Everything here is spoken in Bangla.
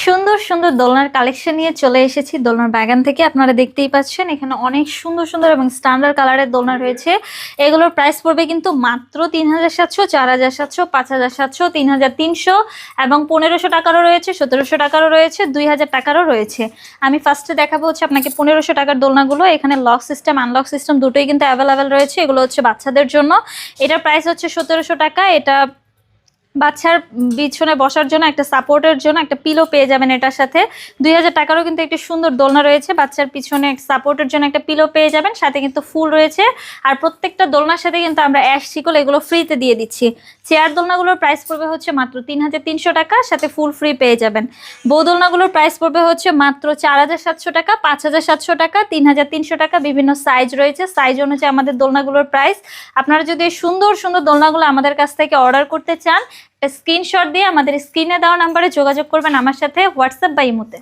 সুন্দর সুন্দর দোলনার কালেকশন নিয়ে চলে এসেছি দোলনার বাগান থেকে। আপনারা দেখতেই পাচ্ছেন এখানে অনেক সুন্দর সুন্দর এবং স্ট্যান্ডার্ড কালারের দোলনা রয়েছে। এগুলোর প্রাইস পড়বে কিন্তু মাত্র 3700, 4700, 5700, 3300 এবং 1500 টাকারও রয়েছে, 1700 টাকারও রয়েছে, 2000 টাকারও রয়েছে। আমি ফার্স্টে দেখাবো হচ্ছে আপনাকে 1500 টাকার দোলনাগুলো। এখানে লক সিস্টেম আনলক সিস্টেম দুটোই কিন্তু অ্যাভেলেবেল রয়েছে। এগুলো হচ্ছে বাচ্চাদের জন্য। এটার প্রাইস হচ্ছে 1700 টাকা। এটা বাচ্চার বিছনে বসার জন্য একটা সাপোর্টের জন্য একটা পিলো পেয়ে যাবেন এটার সাথে। 2000 টাকারও কিন্তু একটি সুন্দর দোলনা রয়েছে। বাচ্চার পিছনে সাপোর্টের জন্য একটা পিলো পেয়ে যাবেন, সাথে কিন্তু ফুল রয়েছে। আর প্রত্যেকটা দোলনার সাথে কিন্তু আমরা অ্যাশ শিকল এগুলো ফ্রিতে দিয়ে দিচ্ছি। চেয়ার দোলনাগুলোর প্রাইস পড়বে হচ্ছে মাত্র 3300 টাকা, সাথে ফুল ফ্রি পেয়ে যাবেন। বউ দোলনাগুলোর প্রাইস পড়বে হচ্ছে মাত্র 4700 টাকা, 5700 টাকা, 3300 টাকা। বিভিন্ন সাইজ রয়েছে, সাইজ অনুযায়ী আমাদের দোলনাগুলোর প্রাইস। আপনারা যদি এই সুন্দর সুন্দর দোলনাগুলো আমাদের কাছ থেকে অর্ডার করতে চান, স্ক্রিনশট দিয়ে আমাদের স্ক্রিনে দেওয়া নাম্বারে যোগাযোগ করবেন আমার সাথে, হোয়াটসঅ্যাপ বা ইমোতে।